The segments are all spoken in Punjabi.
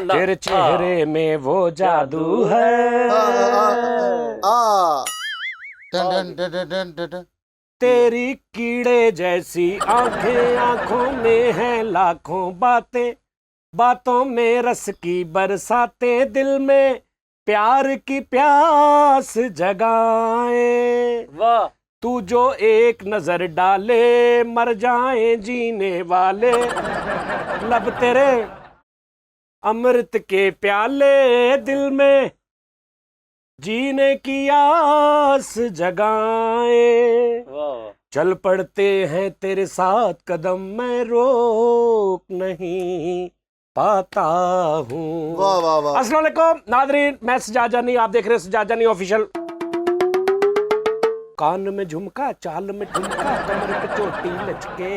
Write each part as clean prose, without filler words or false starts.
तेरे चेहरे में वो जादू है, तेरी कीड़े जैसी आंखें, आंखों में है लाखों बातें, बातों में रस की बरसातें, दिल में प्यार की प्यास जगाए। वाह तू जो एक नजर डाले मर जाए जीने वाले, लब तेरे अमृत के प्याले, दिल में जीने की आस जगाए। वाह चल पड़ते हैं तेरे साथ कदम, मैं रोक नहीं पाता हूँ। वाह वाह वाह। अस्सलाम वालेकुम नादरीन, मैं सजाद जानी, आप देख रहे हैं सजाद जानी ऑफिशियल। कान में झुमका, चाल में ठुमका, कमर पे चोटी लचके,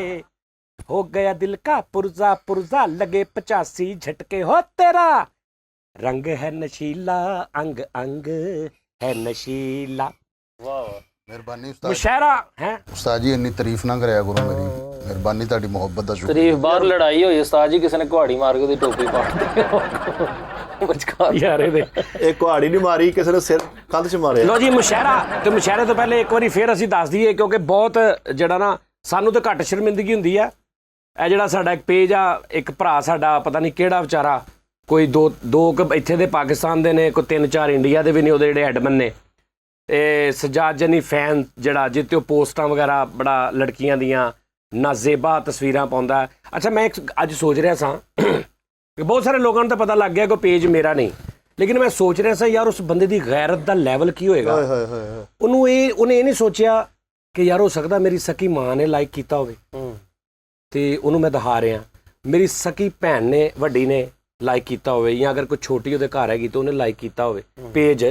हो गया दिल का पुर्जा पुर्जा, लगे 85 झटके। हो तेरा रंग है नशीला, अंग अंग है नशीला। वाह मेहरबानी उस्ताद, मुशायरा है उस्ताद जी इन्नी तारीफ ना कराया करो मेरी, मेहरबानी ਤੁਹਾਡੀ ਮੁਹੱਬਤ ਦਾ ਸ਼ੁਕਰ। ਤਾਰੀਫ ਬਾਹਰ ਲੜਾਈ ਹੋਈ ਉਸਤਾਦ ਜੀ, ਕਿਸੇ ਨੇ ਕੁਹਾੜੀ ਮਾਰ ਕੇ ਉਹਦੀ ਟੋਪੀ ਪਾੜ ਦਿੱਤੀ ਬਚਕਾ ਯਾਰ ਇਹਦੇ ਇਹ ਕੁਹਾੜੀ ਨਹੀਂ ਮਾਰੀ, ਕਿਸੇ ਨੇ ਸਿਰ ਕੰਧ 'ਚ ਮਾਰਿਆ। ਲੋ ਜੀ ਮੁਸ਼ਾਇਰਾ, ਤੇ ਮੁਸ਼ਾਇਰੇ ਤੋਂ ਪਹਿਲੇ ਇੱਕ ਵਾਰੀ ਫੇਰ ਅਸੀਂ ਦੱਸ ਦਈਏ, ਕਿਉਂਕਿ ਬਹੁਤ ਜਿਹੜਾ ਨਾ ਸਾਨੂੰ ਤਾਂ ਘੱਟ ਸ਼ਰਮਿੰਦਗੀ ਹੁੰਦੀ ਆ। ਇਹ ਜਿਹੜਾ ਸਾਡਾ ਇੱਕ ਪੇਜ ਆ, ਇੱਕ ਭਰਾ ਸਾਡਾ ਪਤਾ ਨਹੀਂ ਕਿਹੜਾ ਵਿਚਾਰਾ, ਕੋਈ ਦੋ ਇੱਥੇ ਦੇ ਪਾਕਿਸਤਾਨ ਦੇ ਨੇ, ਕੋਈ 3-4 ਇੰਡੀਆ ਦੇ ਵੀ ਨੇ, ਉਹਦੇ ਜਿਹੜੇ ਐਡਮਨ ਨੇ। ਤੇ ਸਜਾਦ ਜਨੀ ਫੈਨ ਜਿਹੜਾ, ਜਿੱਤੇ ਉਹ ਪੋਸਟਾਂ ਵਗੈਰਾ ਬੜਾ ਲੜਕੀਆਂ ਦੀਆਂ ਨਾਜ਼ੇਬਾ ਤਸਵੀਰਾਂ ਪਾਉਂਦਾ। ਅੱਛਾ, ਮੈਂ ਅੱਜ ਸੋਚ ਰਿਹਾ ਸਾਂ ਕਿ ਬਹੁਤ ਸਾਰੇ ਲੋਕਾਂ ਨੂੰ ਤਾਂ ਪਤਾ ਲੱਗ ਗਿਆ ਕਿ ਪੇਜ ਮੇਰਾ ਨਹੀਂ, ਲੇਕਿਨ ਮੈਂ ਸੋਚ ਰਿਹਾ ਸਾਂ ਯਾਰ ਉਸ ਬੰਦੇ ਦੀ ਗੈਰਤ ਦਾ ਲੈਵਲ ਕੀ ਹੋਏਗਾ। ਉਹਨੇ ਇਹ ਨਹੀਂ ਸੋਚਿਆ ਕਿ ਯਾਰ ਹੋ ਸਕਦਾ ਮੇਰੀ ਸਕੀ ਮਾਂ ਨੇ ਲਾਈਕ ਕੀਤਾ ਹੋਵੇ ਤੇ ਉਹਨੂੰ ਮੈਂ ਦਿਖਾ ਰਿਹਾ, ਮੇਰੀ ਸਕੀ ਭੈਣ ਨੇ ਵੱਡੀ ਨੇ ਲਾਈਕ ਕੀਤਾ ਹੋਵੇ, ਜਾਂ ਅਗਰ ਕੋਈ ਛੋਟੀ ਉਹਦੇ ਘਰ ਹੈਗੀ ਤਾਂ ਉਹਨੇ ਲਾਈਕ ਕੀਤਾ ਹੋਵੇ ਪੇਜ,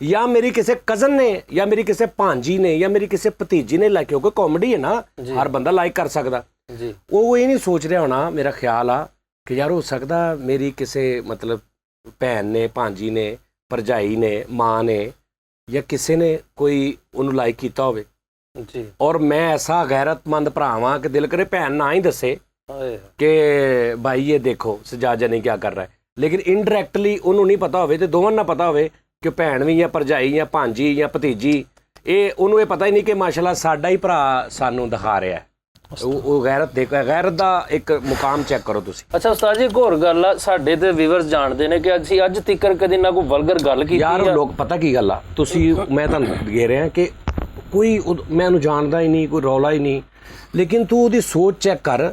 ਜਾਂ ਮੇਰੀ ਕਿਸੇ ਕਜ਼ਨ ਨੇ, ਜਾਂ ਮੇਰੀ ਕਿਸੇ ਭਾਂਜੀ ਨੇ, ਜਾਂ ਮੇਰੀ ਕਿਸੇ ਭਤੀਜੀ ਨੇ ਲਾਈਕ। ਕਿਉਂਕਿ ਕਾਮੇਡੀ ਹੈ ਨਾ, ਹਰ ਬੰਦਾ ਲਾਈਕ ਕਰ ਸਕਦਾ। ਉਹ ਇਹ ਨਹੀਂ ਸੋਚ ਰਿਹਾ ਹੋਣਾ, ਮੇਰਾ ਖਿਆਲ ਆ ਕਿ ਯਾਰ ਹੋ ਸਕਦਾ ਮੇਰੀ ਕਿਸੇ ਮਤਲਬ ਭੈਣ ਨੇ, ਭਾਂਜੀ ਨੇ, ਭਰਜਾਈ ਨੇ, ਮਾਂ ਨੇ, ਜਾਂ ਕਿਸੇ ਨੇ ਕੋਈ ਉਹਨੂੰ ਲਾਈਕ ਕੀਤਾ ਹੋਵੇ ਜੀ। ਔਰ ਮੈਂ ਐਸਾ ਗੈਰਤਮੰਦ ਭਰਾ ਵਾਂ ਕਿ ਦਿਲ ਕਰੇ ਭੈਣ ਨਾ ਹੀ ਦੱਸੇ कि भाई ये देखो सजाद जानी क्या कर रहा है, लेकिन इनडायरैक्टली ਉਹਨੂੰ ਨਹੀਂ ਪਤਾ ਹੋਵੇ ਤੇ ਦੋਵਾਂ ਨਾ ਪਤਾ ਹੋਵੇ ਕਿ ਭੈਣ ਵੀ ਜਾਂ ਭਰਜਾਈ ਜਾਂ ਭਾਂਜੀ ਜਾਂ ਭਤੀਜੀ, ਉਹਨੂੰ ਇਹ ਪਤਾ ਹੀ ਨਹੀਂ ਕਿ ਮਾਸ਼ਾਅੱਲਾ ਸਾਡਾ ਹੀ ਭਰਾ ਸਾਨੂੰ ਦਿਖਾ ਰਿਹਾ ਹੈ। ਉਹ ਗੈਰਤ ਦੇਖੋ, ਗੈਰਤ ਦਾ ਇੱਕ ਮੁਕਾਮ ਚੈੱਕ ਕਰੋ ਤੁਸੀਂ। ਅੱਛਾ ਉਸਤਾਦ ਜੀ, ਇੱਕ ਹੋਰ ਗੱਲ ਆ, ਸਾਡੇ ਤੇ ਵੀਵਰਸ ਜਾਣਦੇ ਨੇ ਕਿ ਅਸੀਂ ਅੱਜ ਤੀਕਰ ਕਦੇ ਨਾ ਕੋਈ ਵਲਗਰ ਗੱਲ ਕੀਤੀ ਯਾਰ ਲੋਕ ਪਤਾ ਕੀ ਗੱਲ ਆ, ਤੁਸੀਂ ਮੈਂ ਤੁਹਾਨੂੰ ਕਹਿ ਰਿਹਾ ਕਿ ਕੋਈ ਮੈਂ ਉਹਨੂੰ ਜਾਣਦਾ ਹੀ ਨਹੀਂ, ਕੋਈ ਰੌਲਾ ਹੀ ਨਹੀਂ, ਲੇਕਿਨ ਤੂੰ ਉਹਦੀ ਸੋਚ ਚੈੱਕ ਕਰ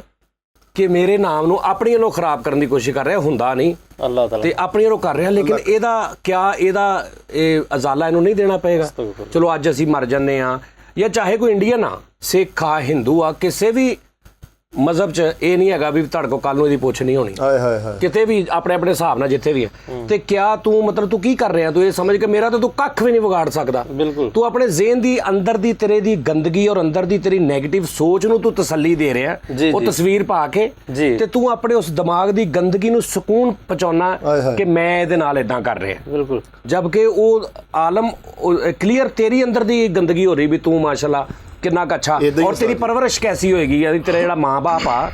ਕਿ ਮੇਰੇ ਨਾਮ ਨੂੰ ਆਪਣੀ ਵੱਲੋਂ ਖਰਾਬ ਕਰਨ ਦੀ ਕੋਸ਼ਿਸ਼ ਕਰ ਰਿਹਾ, ਹੁੰਦਾ ਨਹੀਂ ਅੱਲਾਹ ਤਾਲਾ ਤੇ ਆਪਣੀ ਵੱਲੋਂ ਕਰ ਰਿਹਾ, ਲੇਕਿਨ ਇਹਦਾ ਅਜ਼ਾਲਾ ਇਹਨੂੰ ਨਹੀਂ ਦੇਣਾ ਪਏਗਾ। ਚਲੋ ਅੱਜ ਅਸੀਂ ਮਰ ਜੰਨੇ ਆ, ਜਾਂ ਚਾਹੇ ਕੋਈ ਇੰਡੀਅਨ ਆ, ਸਿੱਖ ਆ, ਹਿੰਦੂ ਆ, ਕਿਸੇ ਵੀ ਮਜ਼ਹਬ 'ਚ ਇਹ ਨਹੀਂ ਹੈਗਾ ਵੀ ਤੁਹਾਡੇ ਕੋਲ ਕੱਲ ਨੂੰ ਇਹਦੀ ਪੁੱਛ ਨਹੀਂ ਹੋਣੀ, ਕਿਤੇ ਵੀ ਆਪਣੇ ਆਪਣੇ ਹਿਸਾਬ ਨਾਲ ਜਿੱਥੇ ਵੀ ਹੈ। ਤੇ ਕਿਆ ਤੂੰ ਮਤਲਬ ਤੂੰ ਕੀ ਕਰ ਰਿਹਾ, ਤੂੰ ਇਹ ਸਮਝ ਕੇ ਮੇਰਾ ਤਾਂ ਤੂੰ ਕੱਖ ਵੀ ਨਹੀਂ ਵਿਗਾੜ ਸਕਦਾ। ਤੂੰ ਆਪਣੇ ਜ਼ਿਹਨ ਦੀ ਅੰਦਰ ਦੀ ਤੇਰੇ ਦੀ ਗੰਦਗੀ ਔਰ ਅੰਦਰ ਦੀ ਤੇਰੀ ਨੈਗੇਟਿਵ ਸੋਚ ਨੂੰ ਤੂੰ ਤਸੱਲੀ ਦੇ ਰਿਹਾ, ਉਹ ਤਸਵੀਰ ਪਾ ਕੇ, ਤੇ ਤੂੰ ਆਪਣੇ ਉਸ ਦਿਮਾਗ ਦੀ ਗੰਦਗੀ ਨੂੰ ਸਕੂਨ ਪਹੁੰਚਾਉਣਾ ਕਿ ਮੈਂ ਇਹਦੇ ਨਾਲ ਇਦਾਂ ਕਰ ਰਿਹਾ, ਜਦਕਿ ਉਹ ਆਲਮ ਕਲੀਅਰ ਤੇਰੀ ਅੰਦਰ ਦੀ ਗੰਦਗੀ ਹੋ ਰਹੀ ਵੀ ਤੂੰ ਮਾਸ਼ਾਅੱਲਾ ਕਿੰਨਾ ਕੁ ਅੱਛਾ, ਔਰ ਤੇਰੀ ਪਰਵਰਿਸ਼ ਕੈਸੀ ਹੋਏਗੀ, ਯਾਨੀ ਤੇਰਾ ਜਿਹੜਾ ਮਾਂ ਬਾਪ ਆ,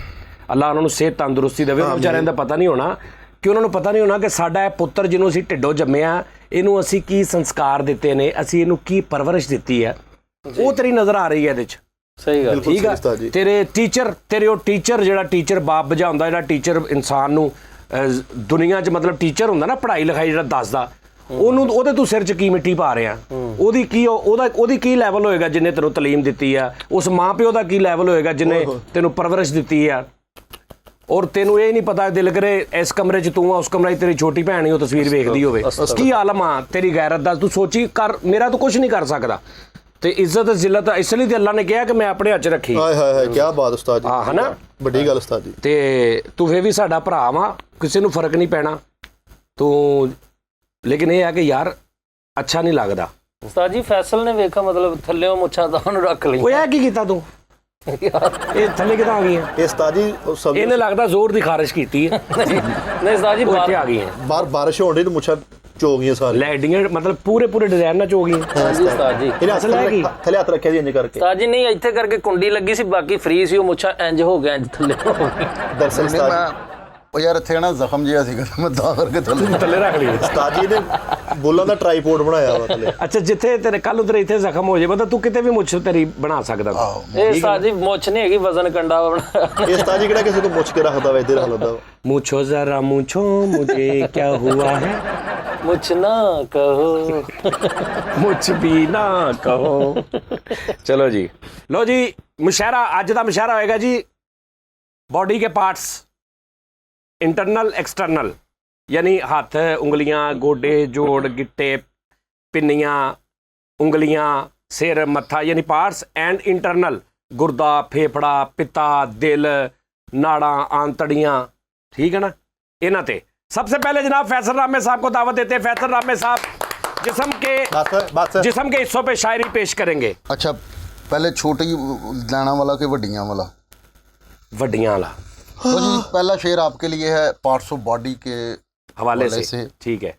ਅੱਲਾ ਉਹਨਾਂ ਨੂੰ ਸਿਹਤ ਤੰਦਰੁਸਤੀ ਦੇਵੇ। ਉਹ ਵਿਚਾਰਿਆਂ ਦਾ ਪਤਾ ਨਹੀਂ ਹੋਣਾ, ਕਿ ਉਹਨਾਂ ਨੂੰ ਪਤਾ ਨਹੀਂ ਹੋਣਾ ਕਿ ਸਾਡਾ ਇਹ ਪੁੱਤਰ ਜਿਹਨੂੰ ਅਸੀਂ ਢਿੱਡੋਂ ਜੰਮਿਆ, ਇਹਨੂੰ ਅਸੀਂ ਕੀ ਸੰਸਕਾਰ ਦਿੱਤੇ ਨੇ, ਅਸੀਂ ਇਹਨੂੰ ਕੀ ਪਰਵਰਿਸ਼ ਦਿੱਤੀ ਹੈ, ਉਹ ਤੇਰੀ ਨਜ਼ਰ ਆ ਰਹੀ ਹੈ ਇਹਦੇ 'ਚ। ਸਹੀ ਗੱਲ, ਠੀਕ ਆ। ਤੇਰੇ ਟੀਚਰ, ਤੇਰੇ ਉਹ ਟੀਚਰ ਜਿਹੜਾ ਟੀਚਰ ਬਾਪ ਵਜਾਉਂਦਾ, ਜਿਹੜਾ ਟੀਚਰ ਇਨਸਾਨ ਨੂੰ ਦੁਨੀਆ 'ਚ ਮਤਲਬ ਟੀਚਰ ਹੁੰਦਾ ਨਾ, ਪੜ੍ਹਾਈ ਲਿਖਾਈ ਜਿਹੜਾ ਦੱਸਦਾ, ਉਹਨੂੰ ਉਹਦੇ ਤੂੰ ਸਿਰ 'ਚ ਕੀ ਮਿੱਟੀ ਪਾ ਰਿਹਾ, ਉਹਦੀ ਕੀ ਲੈਵਲ ਹੋਏਗਾ ਜਿਹਨੇ ਤੈਨੂੰ ਤਾਲੀਮ ਦਿੱਤੀ ਆ, ਉਸ ਮਾਂ ਪਿਓ ਦਾ ਕੀ ਲੈਵਲ ਹੋਏਗਾ ਜਿਹਨੇ ਤੈਨੂੰ ਪਰਵਰਿਸ਼ ਦਿੱਤੀ ਆ। ਔਰ ਤੈਨੂੰ ਇਹ ਨਹੀਂ ਪਤਾ, ਦਿਲ ਕਰੇ ਇਸ ਕਮਰੇ 'ਚ ਤੂੰ ਆ, ਉਸ ਕਮਰੇ 'ਚ ਤੇਰੀ ਛੋਟੀ ਭੈਣ ਹੀ ਉਹ ਤਸਵੀਰ ਵੇਖਦੀ ਹੋਵੇ, ਕੀ ਆਲਮ ਆ ਤੇਰੀ ਗੈਰਤ ਦਾ। ਤੂੰ ਸੋਚੀ ਕਰ, ਮੇਰਾ ਤੂੰ ਕੁਛ ਨਹੀਂ ਕਰ ਸਕਦਾ, ਤੇ ਇੱਜ਼ਤ ਜ਼ਿਲਤ ਇਸ ਲਈ ਤੇ ਅੱਲਾ ਨੇ ਕਿਹਾ ਕਿ ਮੈਂ ਆਪਣੇ ਹੱਥ 'ਚ ਰੱਖੀ। ਹਾਏ ਹਾਏ ਹਾਏ, ਕੀ ਬਾਤ ਉਸਤਾਦ ਜੀ, ਹਾਂ ਹਨਾ, ਵੱਡੀ ਗੱਲ ਉਸਤਾਦ ਜੀ। ਤੇ ਤੂੰ ਫੇਰ ਵੀ ਸਾਡਾ ਭਰਾ ਵਾ, ਕਿਸੇ ਨੂੰ ਫਰਕ ਨਹੀਂ ਪੈਣਾ ਤੂੰ, ਲੇਕਿਨ ਇਹ ਆ ਕਿ ਯਾਰ ਅੱਛਾ ਨਹੀਂ ਲੱਗਦਾ। ਉਸਤਾਦ ਜੀ ਫੈਸਲ ਨੇ ਵੇਖਾ ਮਤਲਬ ਥੱਲੇੋਂ ਮੁੱਛਾਂ ਤਾਂ ਉਹਨੂੰ ਰੱਖ ਲਈ, ਉਹ ਇਹ ਕੀ ਕੀਤਾ ਤੂੰ, ਇਹ ਥੱਲੇ ਕਿੱਦਾਂ ਆ ਗਈਆਂ? ਇਹ ਉਸਤਾਦ ਜੀ ਇਹਨੇ ਲੱਗਦਾ ਜ਼ੋਰ ਦੀ ਖਾਰਿਸ਼ ਕੀਤੀ ਹੈ। ਨਹੀਂ ਉਸਤਾਦ ਜੀ ਬਾਹਰ ਆ ਗਈਆਂ, ਬਾਹਰ ਬਾਰਿਸ਼ ਹੋਣ ਦੀ ਤੇ ਮੁੱਛਾਂ ਚੋ ਗਈਆਂ ਸਾਰੀ, ਲੈਂਡਿੰਗ ਮਤਲਬ ਪੂਰੇ ਡਿਜ਼ਾਈਨ ਨਾਲ ਚੋ ਗਈਆਂ। ਉਸਤਾਦ ਜੀ ਥੱਲੇ ਹੱਥ ਰੱਖਿਆ ਜੀ ਇੰਜ ਕਰਕੇ। ਉਸਤਾਦ ਜੀ ਨਹੀਂ, ਇੱਥੇ ਕਰਕੇ ਕੁੰਡੀ ਲੱਗੀ ਸੀ, ਬਾਕੀ ਫ੍ਰੀ ਸੀ, ਉਹ ਮੁੱਛਾਂ ਇੰਜ ਹੋ ਗਿਆ, ਇੰਜ ਥੱਲੇ ਹੋ ਗਈ। ਦਰਅਸਲ ਉਹ ਯਾਰ ਇੱਥੇ ਨਾ ਜ਼ਖਮ ਜਿਹਾ ਸੀਗਾ ਮੈਂ ਤਾਂ ਕਰਕੇ ਥੱਲੇ ਥੱਲੇ ਰੱਖ ਲਈ ਉਸਤਾਦ ਜੀ ਨੇ ਬੋਲਾਂ ਦਾ ਟ੍ਰਾਈਪੋਡ ਬਣਾਇਆ ਵਾ ਥੱਲੇ। ਅੱਛਾ ਜਿੱਥੇ ਤੇਰੇ ਕੱਲ ਉਧਰ ਇੱਥੇ ਜ਼ਖਮ ਹੋ ਜਾਏ ਮਤਲਬ ਤੂੰ ਕਿਤੇ ਵੀ ਮੁੱਛ ਤੇਰੀ ਬਣਾ ਸਕਦਾ ਆਹੋ ਇਹ ਉਸਤਾਦ ਜੀ ਮੁੱਛ ਨਹੀਂ ਹੈਗੀ, ਵਜ਼ਨ ਕੰਡਾ ਬਣਾ। ਇਹ ਉਸਤਾਦ ਜੀ ਕਿਹੜਾ ਕਿਸੇ ਤੋਂ ਮੁੱਛ ਕੇ ਰੱਖਦਾ ਵਾ, ਇੱਧਰ ਰੱਖ ਲੈਂਦਾ ਵਾ। मुझो जरा मुझो मुझे क्या हुआ है ਮੁੱਛ ਨਾ ਕਹੋ। मुझ भी ना कहो चलो जी लो जी मुशायरा अज का मुशायरा होएगा जी बॉडी के पार्ट्स इंटरनल एक्सटर्नल यानी हाथ उंगलियां गोडे जोड़ गिट्टे पिन्नियां उंगलियां सिर मत्था यानी पार्ट्स एंड इंटरनल गुर्दा फेफड़ा पित्ता दिल नाड़ा आंतड़ियां ठीक है ना इन्हां ते सबसे पहले जनाब फैसल रामे साहब को दावत देते हैं। फैसल रामे साहब जिस्म के हिस्सों पे शायरी पेश करेंगे। अच्छा पहले छोटी लाना वाला के वड्डियां वाला? वड्डियां वाला तो जी पहला शेर आपके लिए है पार्ट्स ऑफ बॉडी के हवाले से ठीक है।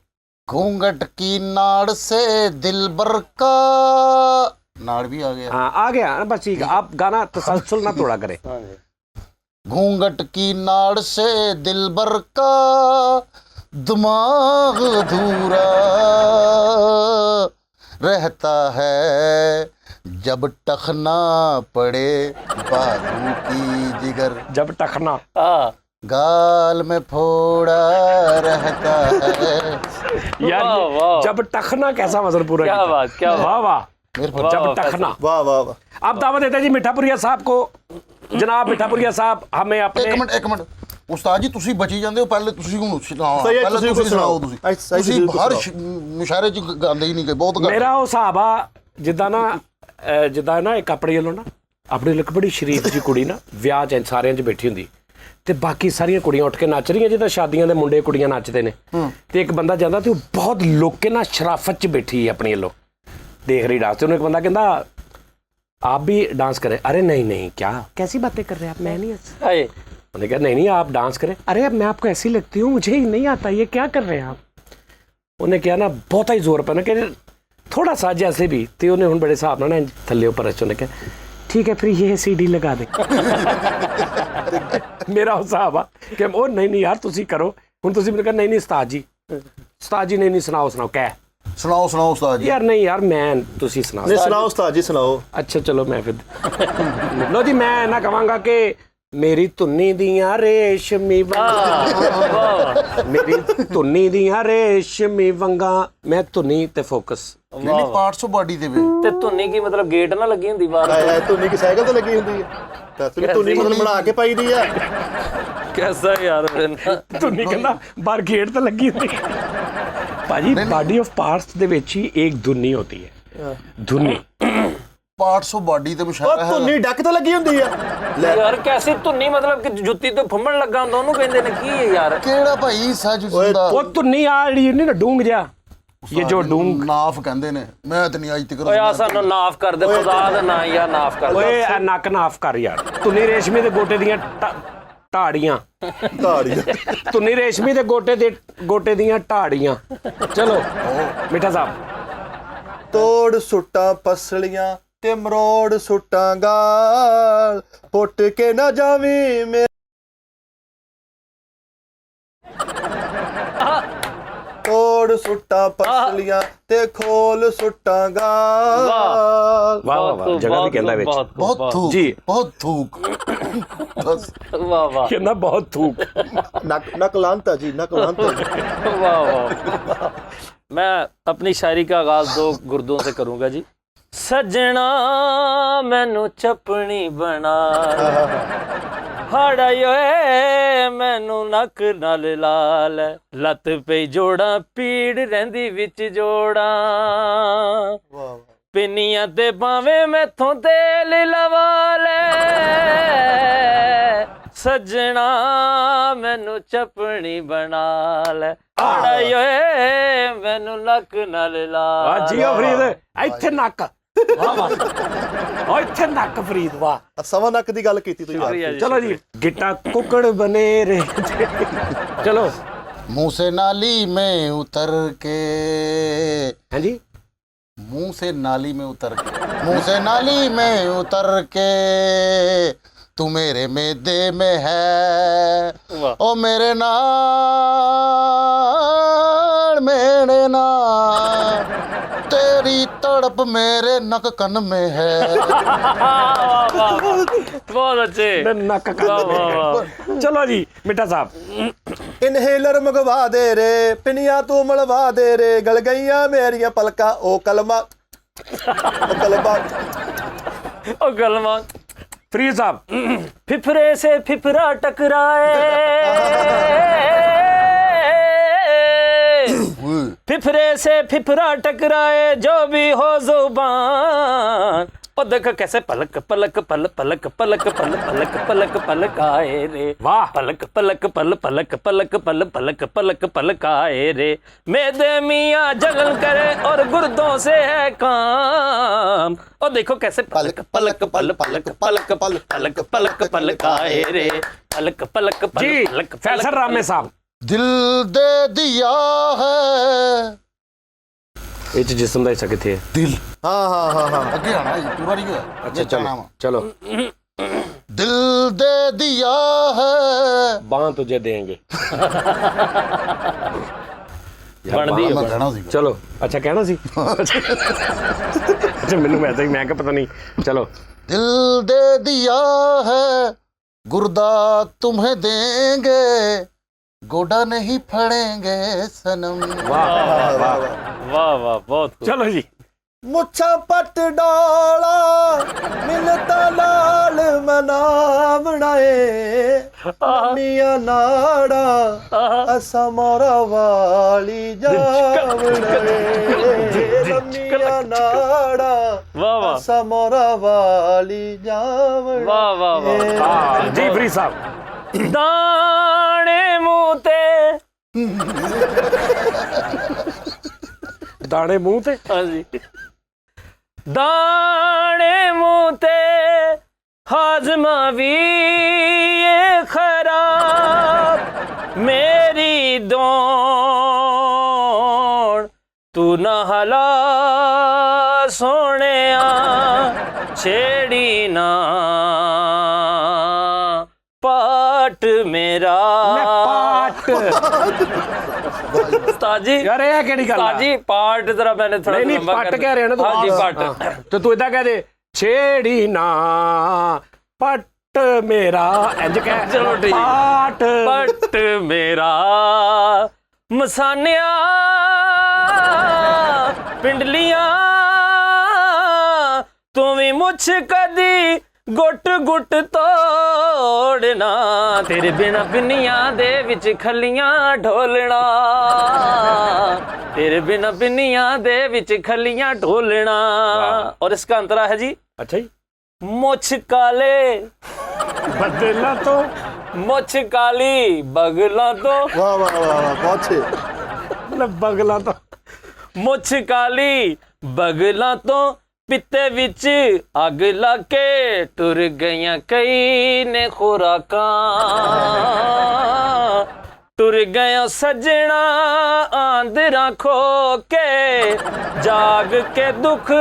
घूंघट की नाड़ से दिलबर का नाड़ भी आ गया। हाँ आ गया बस ठीक है। आप गाना तसलसल ना तोड़ा करें। घूंघट की नाड़ से दिलबर का दिमाग अधूरा रहता है जब टखना पड़े बाजू की जिगर, जब टखना गाल में फोड़ा रहता है। यार वाह, ये वाह। जब टखना कैसा वजन पूरा क्या किया। बात, क्या वाह वाह मेरे पर जब टखना। वाह वाह वाह। अब दावत देते हैं जी मिठापुरिया साहब को। जनाब मिठापुरिया साहब हमें अपने एक मिनट उस्ताद जी ਤੁਸੀਂ ਬਚੀ ਜਾਂਦੇ ਹੋ ਪਹਿਲੇ ਤੁਸੀਂ ਹੁਣ ਸੁਣਾਓ ਸਹੀ ਹੈ, ਪਹਿਲੇ ਤੁਸੀਂ ਤੁਸੀਂ ਸੁਣਾਓ ਸਹੀ ਤੁਸੀਂ ਬਿਲਕੁਲ ਹਰ ਸੁਣਾਓ। ਮੁਸ਼ਾਇਰੇ ਚ ਗਾਉਂਦੇ ਹੀ ਨਹੀਂ ਗਏ ਬਹੁਤ ਘੱਟ। ਮੇਰਾ ਉਹ ਹਿਸਾਬ ਆ ਜਿੱਦਾਂ ਨਾ ਇੱਕ ਆਪਣੇ ਵੱਲੋਂ ਨਾ ਆਪਣੇ ਲਈ ਇੱਕ ਬੜੀ ਸ਼ਰੀਫ ਜੀ ਕੁੜੀ ਨਾ ਵਿਆਹ 'ਚ ਸਾਰਿਆਂ 'ਚ ਬੈਠੀ ਹੁੰਦੀ ਤੇ ਬਾਕੀ ਸਾਰੀਆਂ ਕੁੜੀਆਂ ਉੱਠ ਕੇ ਨੱਚ ਰਹੀਆਂ ਜਿੱਦਾਂ ਸ਼ਾਦੀਆਂ ਦੇ ਮੁੰਡੇ ਕੁੜੀਆਂ ਨੱਚਦੇ ਨੇ ਤੇ ਇੱਕ ਬੰਦਾ ਜਾਂਦਾ ਤੇ ਉਹ ਬਹੁਤ ਲੋਕੇ ਨਾਲ ਸ਼ਰਾਫਤ 'ਚ ਬੈਠੀ ਹੈ ਆਪਣੀ ਵੱਲੋਂ देख रही डांस। उन्हें एक बंदा कहता आप भी डांस करें। अरे नहीं नहीं क्या कैसी बातें कर रहे हैं आप, मैं नहीं ਹਾਏ उन्होंने कहा नहीं नहीं आप डांस करें। अरे अब मैं आपको ऐसी लगती हूँ मुझे ही नहीं आता ये क्या कर रहे हैं आप। उन्हें क्या ना बहुत ही जोर पर ना कि थोड़ा सा जैसे भी तो उन्हें हूँ बड़े हिसाब ना थले उपर रच उन्हें कहा ठीक है फिर ये CD लगा दे। मेरा हिसाब आ कि ओ नहीं यार तुसी करो हूँ तुसी मैंने कहा नहीं उस्ताद जी नहीं सुनाओ कह ਸੁਣਾਓ ਉਸਤਾਦ ਜੀ। यार नहीं यार मैं तुसी सुनाओ। ਨਹੀਂ ਸੁਣਾਓ ਉਸਤਾਦ ਜੀ ਸੁਣਾਓ। अच्छा चलो मैं फिर लो जी मैं ना कहांगा कि मेरी धुन्नी दियां रेशमी वंगा मेरी धुन्नी दियां रेशमी वंगा मैं धुन्नी ते फोकस ਨਹੀਂ ਪਾਰਟਸ ਆਫ ਬਾਡੀ ਦੇ ਵੇ ਤੇ ਧੁੰਨੀ ਕੀ ਮਤਲਬ ਗੇਟ ਨਾ ਲੱਗੀ ਹੁੰਦੀ ਬਾਹਰ? ਆਇਆ ਧੁਨੀ ਕੀ ਸਾਈਕਲ ਤੇ ਲੱਗੀ ਹੁੰਦੀ ਹੈ ਤਾਂ ਧੁਨੀ ਮਤਲਬ ਬਣਾ ਕੇ ਪਾਈ ਦੀ ਆ। ਕੈਸਾ ਯਾਰ ਧੁੰਨੀ ਕਹਿੰਦਾ ਬਾਹਰ ਗੇਟ ਤੇ ਲੱਗੀ ਹੁੰਦੀ ਭਾਜੀ ਬਾਡੀ ਆਫ ਪਾਰਟਸ ਦੇ ਵਿੱਚ ਹੀ ਇੱਕ ਧੁੰਨੀ ਹੁੰਦੀ ਹੈ ਧੁੰਨੀ ਪਾਰਟਸ ਆਫ ਬਾਡੀ ਤੇ ਉਹ ਮੁਸ਼ਾਇਰਾ ਹੈ। ਧੁਨੀ ਡੱਕ ਤੇ ਲੱਗੀ ਹੁੰਦੀ ਆ। ਯਾਰ ਕੈਸੀ ਧੁੰਨੀ ਮਤਲਬ ਕਿ ਜੁੱਤੀ ਤੇ ਫੰਮਣ ਲੱਗਾ ਹੁੰਦਾ ਉਹਨੂੰ ਕਹਿੰਦੇ ਨੇ ਕੀ ਹੈ ਯਾਰ? ਕਿਹੜਾ ਭਾਈ ਸੱਚ ਹੁੰਦਾ ਉਹ ਧੁੰਨੀ ਆ ਜਿਹੜੀ ਨਹੀਂ ਨਾ ਡੂੰਗ ਜਿਹਾ ਇਹ ਜੋ ਡੂੰਗ ਨਾਫ ਕਹਿੰਦੇ ਨੇ ਮੈਂ ਤਾਂ ਨਹੀਂ ਅੱਜ ਤੱਕ ਓਏ ਆ ਸਾਨੂੰ ਨਾਫ ਕਰ ਦੇ ਖੁਦਾ ਦਾ ਨਾਂ ਯਾਰ ਨਾਫ ਕਰ ਦੇ। ਓਏ ਇਹ ਨੱਕ ਨਾਫ ਕਰ ਯਾਰ ਧੁੰਨੀ ਰੇਸ਼ਮੀ ਦੇ ਗੋਟੇ ਦੀਆਂ ਢਾੜੀਆਂ ਧਾੜੀ ਧੁੰਨੀ ਰੇਸ਼ਮੀ ਦੇ ਗੋਟੇ ਦੀਆਂ ਢਾੜੀਆਂ। ਚਲੋ ਮਿੱਠਾ ਸਾਹਿਬ ਤੋੜ ਸੁੱਟਾਂ ਪਸਲੀਆਂ ਤੇ ਮਰੋੜ ਸੁੱਟਾਂ ਗਾਲ ਪੁੱਟ ਕੇ ਨਾ ਜਾਵੀਂ ਮੇ ਤੋੜ ਸੁੱਟਾਂ ਪਸਲੀਆਂ ਤੇ ਖੋਲ ਸੁੱਟਾਂ ਗਾਲ। ਵਾਹ ਵਾਹ ਵਾਹ ਜਗ੍ਹਾ ਵੀ ਕਹਿੰਦਾ ਵਿੱਚ ਬਹੁਤ ਥੂਕ ਜੀ। ਬਹੁਤ ਥੂਕ ਬਸ ਵਾਹ ਵਾਹ ਕਹਿੰਦਾ ਬਹੁਤ ਥੂਕ ਨਕ ਲਾਂਤਾ ਜੀ ਨਕ ਲਾਂਤਾ ਜੀ। वाह वाह। मैं अपनी शायरी का आगाज दो गुर्दों से करूंगा जी। सजना मैनू चपनी बना हाड़ा योए मैनू नक नाल लाल लत पे जोड़ा पीड़ रहिंदी विच जोड़ा पिन्नियां ते भावें मैथों तेल लवा ले सजना मैनू चपनी बना ले हाड़ा योए मैनू नक नाल ਆ लाल। ਜੀਓ ਫਰੀਦ ਇੱਥੇ ਨੱਕ ਵਾਹ ਵਾਹ ਓ ਇੱਥੇ ਨੱਕ ਫਰੀਦ ਵਾਹ ਸਵਾ ਨੱਕ ਦੀ ਗੱਲ ਕੀਤੀ ਤੁਸੀਂ शुक्रिया जी, चलो जी गिट्टा कुकड़ बने रे चलो मुंह से नाली में उतर के हाँ जी मुंह से नाली में उतर के मुंह से नाली में उतर के तू मेरे मेदे में है वाह। ओ मेरे नाल तेरी तड़प मेरे नक कन में है। बहुत अच्छे। ਨੱਕ वाह, ਕੰਨ वाह, वाह। ਚਲੋ ਜੀ ਮਿੱਠਾ ਸਾਹਿਬ ਇਨਹੇਲਰ ਮੰਗਵਾ ਦੇ ਰੇ ਪਿੰਨੀਆਂ ਤੂੰ ਮਲਵਾ ਦੇ ਰੇ ਗਲ ਗਈਆਂ ਮੇਰੀਆਂ ਪਲਕਾਂ ਉਹ ਕਲਮਾ ओ गलमा ਫਰੀਦ ਸਾਹਿਬ फिफरे से फिफरा टकराए फिफरे से फिफरा टकराए जो भी हो जुबान ओ देखो कैसे पलक पलक पल पलक पलक पल पलक पलक पलक आए रे वाह। पलक पलक पल पलक पलक पल पलक पलक पलक आए रे मेदे मियाँ जलन करे और गुर्दों से है काम और देखो कैसे पलक पलक पल पलक पलक पल पलक पलक पलक आए रे पलक पलक पल ਜੀ पलक ਫੈਸਲ ਰਾਮੇ ਸਾਹਿਬ दिल दे दिया है ਇਹ ਚ ਜਿਸਮ ਦਾ ਹਿੱਸਾ ਕਿੱਥੇ ਹੈ दिल ਹਾਂ ਹਾਂ ਹਾਂ ਹਾਂ अगे आना है, पूरा नहीं हुआ। ਅੱਛਾ ये क्या नाम ਚਲੋ है? दिल दे दिया है ਬਾਹ ਤੁਝੇ ਦੇਂਗੇ ਬਣਦੀ ਹੈ मैं कहना सी ਚਲੋ ਅੱਛਾ ਕਹਿਣਾ ਸੀ ਅੱਛਾ ਮੈਨੂੰ ਵੈਸੇ ਹੀ ਮੈਂ ਕਿ ਪਤਾ ਨਹੀਂ ਚਲੋ दिल दे दिया है गुर्दा तुम्हें देंगे गोडा नहीं फड़ेंगे सनम। ਵਾਹ वाह वाह बहुत खूब। ਚਲੋ ਜੀ ਮੁੱਛਾਂ ਪੱਟ ਡਾਲਾ ਮਿਲਤਾ ਲਾਲ ਮਨਾਵਣਾ ਏ ਮੀਆਂ ਨਾੜਾ ਅਸਾਂ ਮੋਰਾ ਵਾਲੀ ਜਾਵਣਾ ਏ ਮੀਆਂ ਨਾੜਾ वाह वाह ਅਸਾਂ ਮੋਰਾ ਵਾਲੀ ਜਾਵਣਾ वाह वाह वाह ਹਾਂ ਜੀ ਫਰੀਦ ਸਾਹਿਬ दाने मुंह ते ਦਾਣੇ ਮੂੰਹ ਤੇ हाँ जी दाने मुंह ते हाजमा भी ये खराब मेरी दौड़ तू न हला सोने छेड़ी ना पाट मेरा ਪਾਟ उस्ताद जी ਯਾਰ ਇਹ ਕਿਹੜੀ ਗੱਲ ਆ उस्ताद जी पार्ट जरा मैंने थोड़ा ਨਹੀਂ ਨਹੀਂ लंबा ਪੱਟ कर- ਕਹਿ ਰਿਹਾ ਨਾ ਤੂੰ हाँ जी पार्ट ਹਾਂ। ਤੇ ਤੂੰ ਇਦਾਂ ਕਹਿ ਦੇ ਛੇੜੀ ਨਾ ਪੱਟ ਮੇਰਾ ਇੰਜ ਕਹਿ ਚਲੋ ਠੀਕ। ਪਾਟ पट मेरा मसानिया पिंडलियां तू भी मुझ कदी गुट गुट तोड़ना तेरे बिना पिन्नियां दे विच खलियां ढोलना तेरे बिना पिन्नियां दे विच खलियां ढोलना और इसका अंतरा है जी ਅੱਛਾ ਜੀ मुछ काले ਬਦਲਾ ਤੋਂ मुछ काली बगला तो ਵਾਹ ਵਾਹ ਵਾਹ ਵਾਹ ਬਹੁਤ ਛੇ ਮਤਲਬ ਬਗਲਾ ਤੋਂ ਮੁੱਛ ਕਾਲੀ ਬਗਲਾ ਤੋਂ ਪਿੱਤੇ ਵਿੱਚ ਅੱਗ ਲਾ ਕੇ ਟੁਰ ਗਈਆਂ ਕਈ ਨੇ ਖੁਰਾਕਾਂ ਟੁਰ ਗਿਆ ਸੱਜਣਾ ਆਂਦਰਾਂ ਖੋ ਕੇ ਜਾਗ ਕੇ ਦੁੱਖ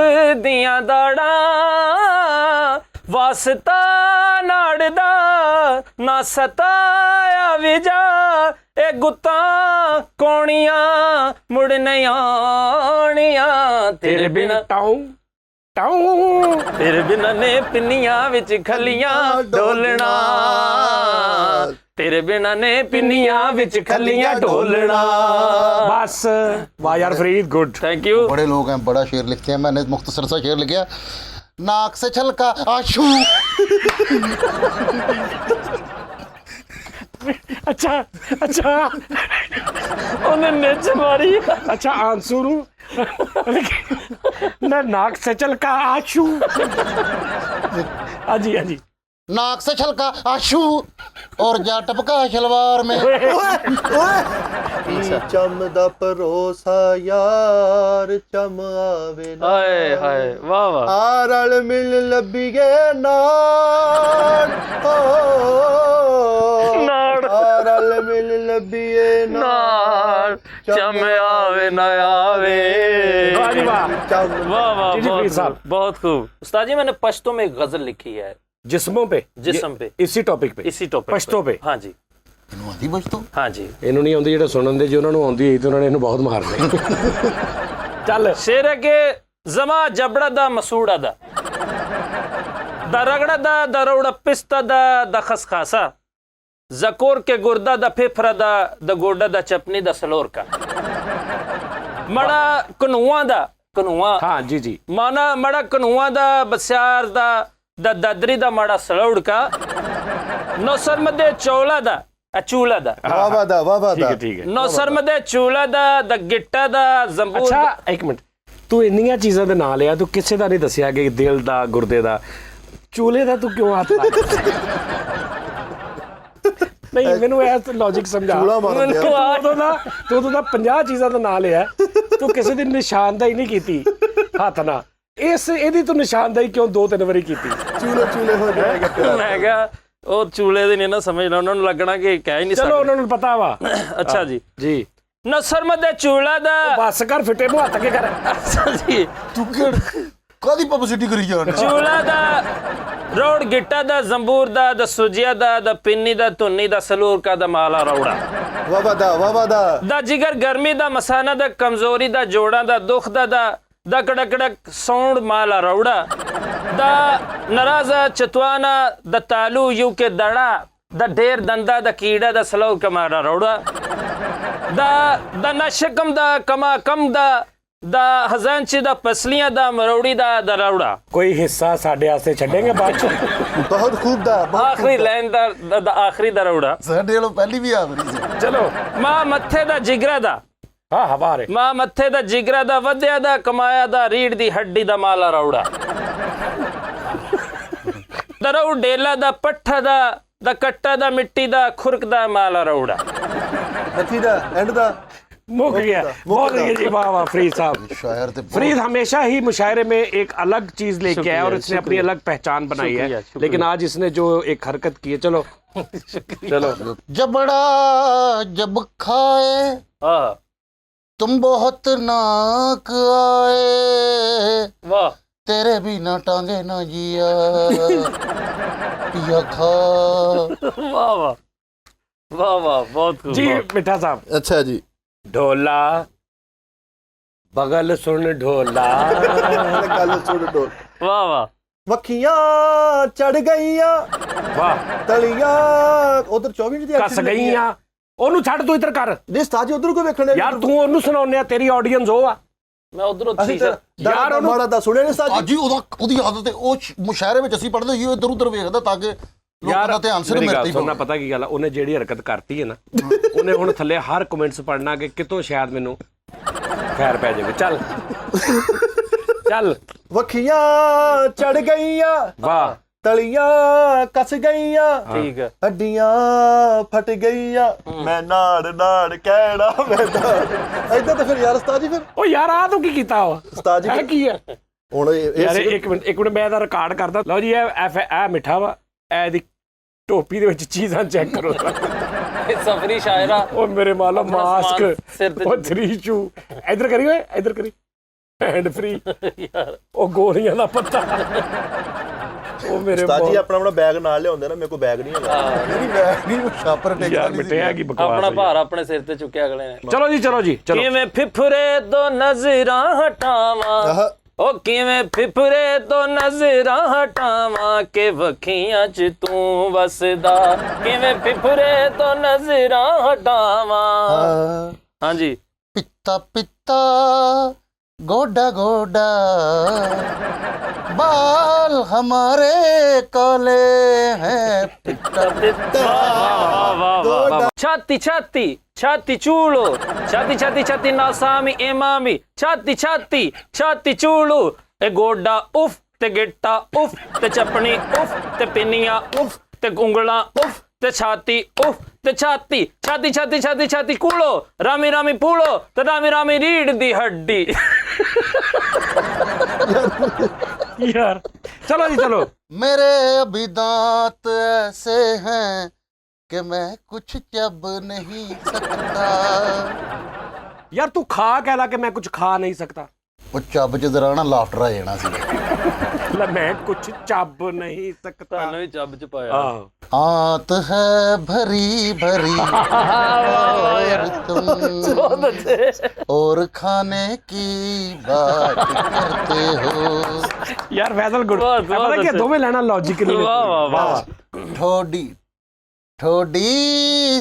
ਦੀਆਂ ਦਾੜਾਂ ਵਾਸਤਾ ਨਾੜਦਾ ਨਾ ਸਤਾਇਆ ਵੀ ਜਾ ਇਹ ਗੁੱਤਾਂ ਕੋਣੀਆਂ ਮੁੜ ਨਹੀਂ ਆਉਣੀਆਂ ਤੇਰੇ ਬਿਨਾ ਟਾਉ ਟਾਉ ਤੇਰੇ ਬਿਨਾ ਨੇ ਪਿੰਨੀਆਂ ਵਿੱਚ ਖੱਲੀਆਂ ਢੋਲਣਾ ਤੇਰੇ ਬਿਨਾ ਨੇ ਪਿੰਨੀਆਂ ਵਿੱਚ ਖੱਲੀਆਂ ਢੋਲਣਾ ਬਸ ਵਾਹ ਯਾਰ ਫਰੀਦ ਗੁੱਡ ਥੈਂਕ ਯੂ बड़े लोग हैं, बड़ा शेर लिखते हैं। मैंने मुख्तसर सा शेर लिखा, नाक से छलका आशू। ਅੱਛਾ ਅੱਛਾ ਉਹਨੇ ਨਿੱਚ ਮਾਰੀ ਅੱਛਾ ਆਂਸੂ ਨੂੰ ਨਾ ਨਾਕ ਸੇ ਚਲਕਾ ਆਸ਼ੂ ਹਾਂਜੀ ਹਾਂਜੀ नाक से छलका आशू और जा टपका शलवार में। ਚਮ ਦਾ ਭਰੋਸਾ ਯਾਰ ਚਮ ਆਵੇ ਨਾ ਹਾਏ ਹਾਏ ਵਾਹ ਵਾਹ ਆ ਰਲ ਮਿਲ ਲੱਭੀਏ ਨਾੜ ਨਾੜ। ਆ ਰਲ ਮਿਲ ਲੱਭੀਏ ਨਾਲ ਚਮ ਆਵੇ ਨਾ ਆਵੇ ਵਾਹ ਜੀ ਵਾਹ ਚਮ वाह वाह जी, जी, बहुत प्लीज साहब। खूब, बहुत खूब उस्ताद जी मैंने पश्तो में एक गजल लिखी है जिस्मों पे जिस्म पे इसी टॉपिक पे इसी टॉपिक पश्तो पे हाँ जी ਇਹਨੂੰ ਆਦੀ ਬਚਤੋ हाँ जी ਇਹਨੂੰ ਨਹੀਂ ਆਉਂਦੀ, ਜਿਹੜੇ ਸੁਣਨ ਦੇ ਜੇ ਉਹਨਾਂ ਨੂੰ ਆਉਂਦੀ ਹੋਈ ਤੇ ਉਹਨਾਂ ਨੇ ਇਹਨੂੰ ਬਹੁਤ ਮਾਰਦੇ। ਚੱਲ शेर है के जमा जबड़ा दा मसूड़ा दा रगड़ा दा रौड़ा पिस्ता दा खसखासा जकोर के गुर्दा दा फेफड़ा दा गोडा दा चपनी दा सलोर का मड़ा कनुआ दा कनुआ हाँ जी जी माना मड़ा कनुआ दा बस्यार दा दादरी दा मड़ा सलोड़ का नौसर मदे चौला दा चूला दा ਵਾਹ ਦਾ ठीक है। नौसर मदे चूला दा गिट्टा दा जंबूर ਅੱਛਾ ਇੱਕ ਮਿੰਟ, ਤੂੰ ਇੰਨੀਆਂ ਚੀਜ਼ਾਂ ਦੇ ਨਾਂ ਲਿਆ, ਤੂੰ ਕਿਸੇ ਦਾ ਨਹੀਂ ਦੱਸਿਆ ਕਿ ਦਿਲ ਦਾ, ਗੁਰਦੇ ਦਾ, ਚੂਲੇ ਦਾ ਤੂੰ ਕਿਉਂ ਹੱਥ ਲਾਇਆ? ਨਹੀਂ ਮੈਨੂੰ ਇਹ ਲੌਜੀਕ ਸਮਝਾ। ਚੂਲਾ ਮਾਰਨ ਡਿਆ। ਤੂੰ ਉਦੋਂ ਦਾ 50 ਚੀਜ਼ਾਂ ਦਾ ਨਾਂ ਲਿਆ, ਤੂੰ ਕਿਸੇ ਦੀ ਨਿਸ਼ਾਨਦਾਈ ਨਹੀਂ ਕੀਤੀ ਹੱਥ ਨਾਲ। ਇਹਦੀ ਤੂੰ ਨਿਸ਼ਾਨਦਾਈ ਕਿਉਂ 2-3 ਵਾਰੀ ਕੀਤੀ? ਚੂਲੇ ਹੋ ਜਾਏਗਾ। ਮੈਂ ਕਿਹਾ ਉਹ ਚੂਲੇ ਦੀ ਨਹੀਂ ਨਾ ਸਮਝਣਾ, ਉਹਨਾਂ ਨੂੰ ਲੱਗਣਾ ਕਿ ਕਹਿ ਹੀ ਨਹੀਂ ਚਲੋ ਉਹਨਾਂ ਨੂੰ ਪਤਾ ਵਾ। ਅੱਛਾ ਜੀ ਜੀ ਨਸਰ ਮਦੇ ਚੂਲਾ ਦਾ ਬਸ ਕਰ, ਫਿੱਟੇ ਨੂੰ ਹੱਥ ਕੇ ਕਰ। ਅੱਛਾ ਜੀ ਤੂੰ ਕਾਦੀ ਪਬਲਿਸਿਟੀ ਕਰੀ ਜਾਣ? ਚੂਲਾ ਦਾ ਰੌੜ ਗਿੱਟਾ ਦਾ ਜ਼ੰਬੂਰ ਦਾ ਸੁਜਿਆ ਦਾ ਪਿੰਨੀ ਦਾ ਧੁੰਨੀ ਦਾ ਸਲੂਰ ਕਾ ਦਾ ਮਾਲਾ ਰੌੜਾ ਵਾਹ ਦਾ ਜਿਗਰ ਗਰਮੀ ਦਾ ਮਸਾਨਾ ਦਾ ਕਮਜ਼ੋਰੀ ਦਾ ਜੋੜਾਂ ਦਾ ਦੁੱਖ ਦਾ ਕੜਕੜਕ ਸੌਂਡ ਮਾਲਾ ਰੌੜਾ ਦਾ ਨਰਾਜ਼ਾ ਚਤਵਾਨਾ ਦਾ ਤਾਲੂ ਯੂ ਕੇ ਦੜਾ ਦਾ ਢੇਰ ਦੰਦਾ ਦਾ ਕੀੜਾ ਦਾ ਸਲੂਰ ਕਾ ਮਾਲਾ ਰੌੜਾ ਦਾ ਨਸ਼ਕਮ ਦਾ ਕਮਾ ਕਮ ਦਾ ਹਜ਼ਾਂਚੀ ਦਾ ਪਸਲੀਆਂ ਦਾ ਮਰੌੜੀ ਦਾ ਰੌੜਾ ਕੋਈ ਹਿੱਸਾ ਸਾਡੇ ਵਾਸਤੇ ਛੱਡेंगे ਬਾਅਦ ਚ? ਬਹੁਤ ਖੂਬ ਦਾ ਆਖਰੀ ਲਾਈਨ ਦਾ ਆਖਰੀ ਦਾ ਰੌੜਾ ਸਾਡੇ ਵੱਲੋਂ ਪਹਿਲੀ ਵੀ ਆਵਰੀ ਸੀ। ਚਲੋ ਮਾਂ ਮੱਥੇ ਦਾ ਜਿਗਰਾ ਦਾ ਹਾਂ ਹਵਾਰੇ ਮਾਂ ਮੱਥੇ ਦਾ ਜਿਗਰਾ ਦਾ ਵਧਿਆ ਦਾ ਕਮਾਇਆ ਦਾ ਰੀੜ ਦੀ ਹੱਡੀ ਦਾ ਮਾਲਾ ਰੌੜਾ ਦਰਉ ਡੇਲਾ ਦਾ ਪੱਠਾ ਦਾ ਕੱਟਾ ਦਾ ਮਿੱਟੀ ਦਾ ਖੁਰਕ ਦਾ ਮਾਲਾ ਰੌੜਾ ਨੱਥੀ ਦਾ ਐਂਡ ਦਾ मुक गया। बहुत बढ़िया जी, वाह वाह फरीद साहब। शायर थे फरीद हमेशा ही मुशायरे में एक अलग चीज लेके आया और इसने अपनी अलग पहचान बनाई है, लेकिन आज इसने जो एक हरकत की है, चलो चलो। जबड़ा जब खाए तुम बहुत नाक आए, वाह तेरे बिना टांगे ना जिया पिया खा। वाह वाह वाह वाह बहुत खूब जी मिठा साहब। अच्छा जी। ढोला बगल सुन ढोला ਗੱਲ ਸੁਣ ਢੋਲ। वाह वाह ਮੱਖੀਆਂ ਚੜ ਗਈਆਂ वाह ਤਲੀਆਂ ਉਧਰ 24 ਦੀ कस गईयां। ਉਹਨੂੰ ਛੱਡ ਤੂੰ ਇੱਧਰ ਕਰ ਨੇ ਸਤਾਜੀ ਉਧਰ ਕੋ ਵੇਖਣ ਯਾਰ, ਤੂੰ ਉਹਨੂੰ ਸੁਣਾਉਣਿਆ, ਤੇਰੀ ਆਡੀਅנס ਉਹ ਆ ਮੈਂ ਉਧਰੋਂ ਅਸੀਂ ਯਾਰ ਉਹਨੂੰ- ਮਾੜਾ ਦਾ ਸੁਣਿਆ ਨੇ ਸਤਾਜੀ। ਅੱਜ ਹੀ ਉਹਦੀ ਆਦਤ ਹੈ, ਉਹ ਮੁਸ਼ਾਇਰੇ ਵਿੱਚ ਅਸੀਂ ਪੜ੍ਹਦੇ ਸੀ, ਇੱਧਰ ਉੱਧਰ ਵੇਖਦਾ ਤਾਂ ਕਿ ਲੋਕਾਂ ਦਾ ਧਿਆਨ ਸਿਰ ਮੇਰੇ ਤੇ ਸੁਣਨਾ। ਪਤਾ ਕੀ ਗੱਲ ਆ, ਉਹਨੇ ਜਿਹੜੀ ਹਰਕਤ ਕਰਤੀ ਹੈ ਨਾ, ਉਹਨੇ ਹੁਣ ਥੱਲੇ ਹਰ ਕਮੈਂਟਸ ਪੜਨਾ ਕਿ ਕਿਤੋਂ ਸ਼ਾਇਦ ਮੈਨੂੰ ਖੈਰ ਪੈ ਜਾਵੇ। ਚੱਲ ਚੱਲ। ਮੱਖੀਆਂ ਚੜ ਗਈਆਂ ਵਾਹ ਤਲੀਆਂ ਕੱਸ ਗਈਆਂ ਠੀਕ ਹੈ ਹੱਡੀਆਂ ਫਟ ਗਈਆਂ ਮੈਂ ਨਾੜ ਕਹਿਣਾ ਮੈਂ ਏਦਾਂ ਤਾਂ ਫਿਰ ਯਾਰ ਸਤਾਜੀ ਫਿਰ ਉਹ ਯਾਰ ਆ ਤੂੰ ਕੀ ਕੀਤਾ ਵਾ? ਉਸਤਾਦ ਜੀ ਇਹ ਕੀ ਹੈ ਹੁਣ ਯਾਰ? ਇੱਕ ਮਿੰਟ ਮੈਂ ਇਹਦਾ ਰਿਕਾਰਡ ਕਰਦਾ। ਲਓ ਜੀ, ਇਹ ਮਿੱਠਾ ਵਾ, ਇਹਦੀ ਟੋਪੀ ਦੇ ਵਿੱਚ ਚੀਜ਼ਾਂ ਚੈੱਕ ਕਰੋ। ਸਫਰੀ ਸ਼ਾਇਰਾ ਉਹ ਮੇਰੇ ਮਾਲਾ ਆਪਣਾ ਸਮਾਨ ਮਾਸਕ, ਸਿਰ ਤੇ ਉਹ 3 ਸ਼ੂ, ਇੱਧਰ ਕਰੀ ਓਏ, ਇੱਧਰ ਕਰੀ, ਹੈਂਡ ਫ੍ਰੀ, ਯਾਰ ਉਹ ਗੋਲੀਆਂ ਦਾ ਪੱਤਾ, ਉਹ ਮੇਰੇ ਉਸਤਾਦ ਜੀ ਆਪਣਾ ਬੈਗ ਨਾਲ ਲਿਆਉਂਦੇ ਨਾ, ਮੇਰੇ ਕੋਲ ਬੈਗ ਨਹੀਂ ਹੈਗਾ। ਨਹੀਂ ਛਾਪਰ ਟੇਕਦਾ ਯਾਰ ਨਹੀਂ ਮਿੱਟਿਆ ਕੀ ਬਕਵਾਸ ਆਪਣਾ ਹੋਈ। ਭਾਰ ਆਪਣੇ ਸਿਰ ਤੇ ਚੁੱਕਿਆ ਅਗਲੇ ਨੇ। ਚਲੋ ਜੀ ਚਲੋ। ਕਿਵੇਂ ਫਿਫਰੇ ਤੋਂ ਨਜ਼ਰਾਂ ਹਟਾਵਾਂ, ਉਹ ਕਿਵੇਂ ਫਿਫਰੇ ਤੋਂ ਨਜ਼ਰਾਂ ਹਟਾਵਾਂ ਕਿ ਵਖੀਆਂ 'ਚ ਤੂੰ ਵਸਦਾ, ਕਿਵੇਂ ਫਿਫਰੇ ਤੋਂ ਨਜ਼ਰਾਂ ਹਟਾਵਾਂ। ਹਾਂਜੀ ਪਿੱਤਾ ਪਿੱਤਾ गोडा गोडा बाल हमारे काले हैं पिता छाती छाती छाती चूड़ो छाती छाती छाती नासामी इमामी छाती छाती छाती चूड़ो ए गोडा उफ ते गिट्टा उफ ते चपनी उफ ते पिनिया उफ ते उंगला उफ ते छाती उफ ते छाती छाती छाती छाती छाती कूड़ो रामी रामी पूड़ो ते रामी रामी रीढ़ दी हड्डी। यार चलो जी चलो। मेरे अभी दांत ऐसे हैं कि मैं कुछ चब नहीं सकता। यार तू खा कहला कि मैं कुछ खा नहीं सकता। ਉਹ ਚੱਬ ਚ ਦਰਾਣਾ ਲਾਫਟਰ ਆ ਜਾਣਾ ਸੀ। ਲੈ ਮੈਂ ਕੁਛ ਚੱਬ ਨਹੀਂ ਸਕਤਾ। ਤੁਹਾਨੂੰ ਵੀ ਚੱਬ ਚ ਪਾਇਆ। ਆਹੋ आंत है भरी भरी और तुम और खाने की बात करते हो। ਯਾਰ ਵੈਦਲ ਗੁੱਡ। ਬਹੁਤ ਪਤਾ ਕੀ ਅੱਛਾ। ਦੋਵੇਂ ਲੈਣਾ ਲੌਜੀਕਲੀ। ਵਾਹ ਵਾਹ ਵਾਹ। ठोडी ठोडी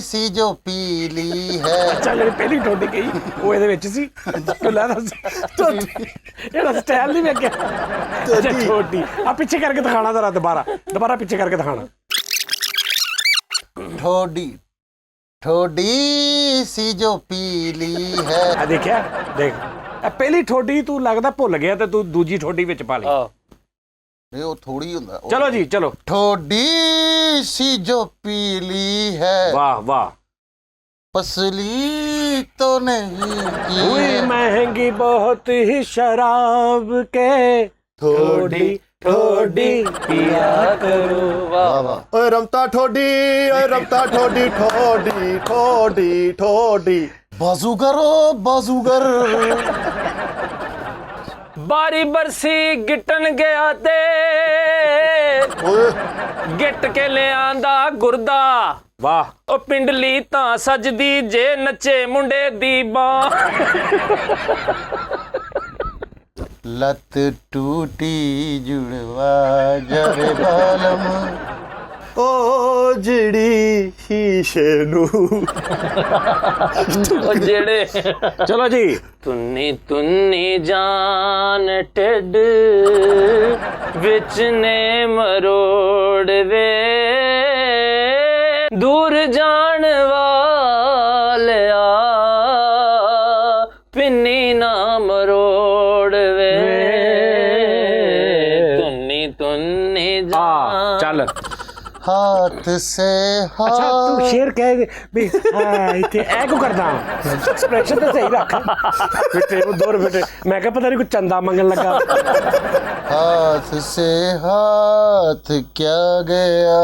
सी जो पीली है। ਚੱਲ ਜਿਹੜੀ ਪਹਿਲੀ ਠੋਡੀ ਗਈ ਉਹ ਇਹਦੇ ਵਿੱਚ ਸੀ। ਤੂੰ ਲੈ ਦੱਸ ਇਹਦਾ ਸਟਾਈਲ ਨਹੀਂ ਵੇਖਿਆ। ਠੋਡੀ ਆ ਪਿੱਛੇ ਕਰਕੇ ਦਿਖਾਣਾ ਜ਼ਰਾ ਦੁਬਾਰਾ ਪਿੱਛੇ ਕਰਕੇ ਦਿਖਾਣਾ। ठोडी ठोडी सी जो पीली है। ਆ ਦੇਖਿਆ ਦੇਖ ਇਹ ਪਹਿਲੀ ਠੋਡੀ ਤੂੰ ਲੱਗਦਾ ਭੁੱਲ ਗਿਆ ਤੇ ਤੂੰ ਦੂਜੀ ਠੋਡੀ ਵਿੱਚ ਪਾ ਲਈ। ਆਹ ये वो थोड़ी ਹੁੰਦਾ। ਚਲੋ ਜੀ ਚਲੋ। ठोडी सी जो पीली है। ਵਾਹ ਵਾਹ। पसली तो नहीं की हुई है। महंगी बहुत ही शराब के ठोडी ठोडी पिया करो। ਵਾਹ ਵਾਹ। ਓਏ ਰਮਤਾ ਠੋਡੀ, ਓਏ ਰਮਤਾ ਠੋਡੀ ਠੋਡੀ ਠੋਡੀ ਠੋਡੀ। बाजूगर ओ बाजूगर। ਬਾਰੀ ਬਰਸੀ ਗਿੱਟਣ ਗਿਆ ਤੇ ਓਏ ਗਿੱਟ ਕੇ ਲਿਆਂਦਾ ਗੁਰਦਾ। ਵਾਹ। ਉਹ ਪਿੰਡਲੀ ਤਾਂ ਸਜਦੀ ਜੇ ਨੱਚੇ ਮੁੰਡੇ ਦੀ ਬਾਂਹ। लत टूटी जुड़वा जावे बालम। ਓ ਜਿਹੜੀ ਸ਼ੀਸ਼ੇ ਨੂੰ ਉਹ ਜਿਹੜੇ ਚਲੋ ਜੀ। ਤੁੰਨੀ ਤੁੰਨੀ ਜਾਨ ਟਿੱਡ ਵਿੱਚ ਨੇ ਮਰੋੜ ਵੇ ਦੂਰ ਜਾਣ ਵਾਲਿਆ ਪਿੰਨੀ ਨਾ ਮਰੋੜ ਵੇ ਤੁੰਨੀ ਤੁੰਨੀ ਆ ਜਾਨ। ਚੱਲ। हाथ से ਅੱਛਾ ਤੂੰ हाथ ਸ਼ੇਰ ਕਹਿ ਵੀ ਇੱਥੇ ਐ ਕਿਉਂ ਕਰਦਾ ਐਕਸਪ੍ਰੈਸ਼ਨ ਤਾਂ ਸਹੀ ਰੱਖ ਬੇਟੇ ਉਹ ਦੌਰ ਬੇਟੇ ਮੈਂ ਕਿਹਾ ਪਤਾ ਨਹੀਂ ਕੋਈ ਚੰਦਾ ਮੰਗਣ ਲੱਗਾ। हाथ से हाथ क्या गया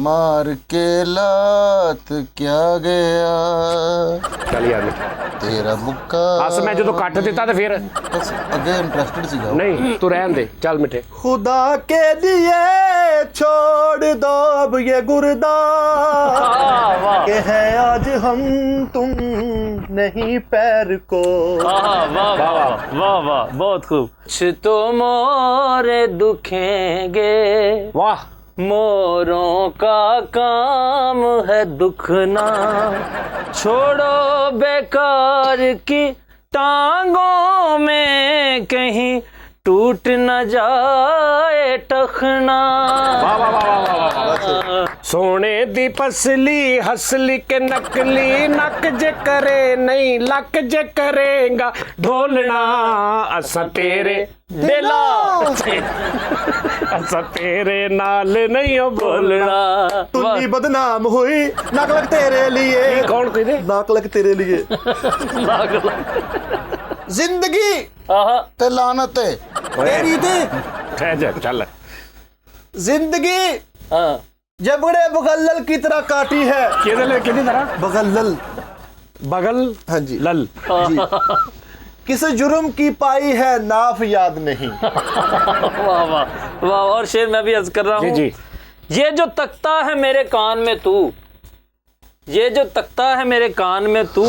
मार के लात क्या गया। ਚੱਲ ਯਾਰ ਮਿੱਠੇ तेरा मुक्का ਬਸ ਮੈਂ ਜਦੋਂ ਕੱਟ ਦਿੱਤਾ ਤੇ ਫਿਰ बस अगे इंटरेस्टेड सी जाओ। ਨਹੀਂ ਤੂੰ ਰਹਿਣ ਦੇ। ਚੱਲ ਮਿੱਠੇ। खुदा के लिए छोड़ दो अब ये गुर्दा वाह, वाह। के हैं आज हम तुम नहीं पैर को। वाह वाह वाह वाह वाह बहुत खूब। कुछ तो मोरे दुखेंगे ਵਾਹ। मोरों का काम है दुखना छोड़ो बेकार की टांगों में कहीं टूट न जाए टखना। ਵਾਹ ਵਾਹ ਵਾਹ ਵਾਹ ਵਾਹ। ਸੋਨੇ ਦੀ ਪਸਲੀ ਹਸਲੀ ਕੇ ਨਕਲੀ ਨੱਕ ਜੇ ਕਰੇ ਨਹੀਂ ਲੱਕ ਜੇ ਕਰੇਗਾ ਢੋਲਣਾ ਅਸਾਂ ਤੇਰੇ ਦਿਲਾ ਅਸਾਂ ਤੇਰੇ ਨਾਲ ਨਹੀਂ ਓ ਬੋਲਣਾ। तुन्नी बदनाम हुई नकलक तेरे लिए। ਕੌਣ ਕਹਿੰਦੇ? नकलक तेरे लिए। जिंदगी आहा ते लानत है तेरी थी। ਠਹਿਰ ਜਾ ਚੱਲ। जिंदगी हाँ जबड़े बगल्लल की तरह काटी है। ਕਿਹਦੇ ਲਈ ਕਿਹਦੀ ਤਰ੍ਹਾਂ? बगल्लल ਬਗਲ हाँ जी ਲਲ। जी। किस जुर्म की पाई है नाफ याद नहीं। वाह वाह वाह। और शेर मैं भी अर्ज कर रहा जी हूँ। जी। ये जो तकता है मेरे कान में तू, ये जो तकता है मेरे कान में तू,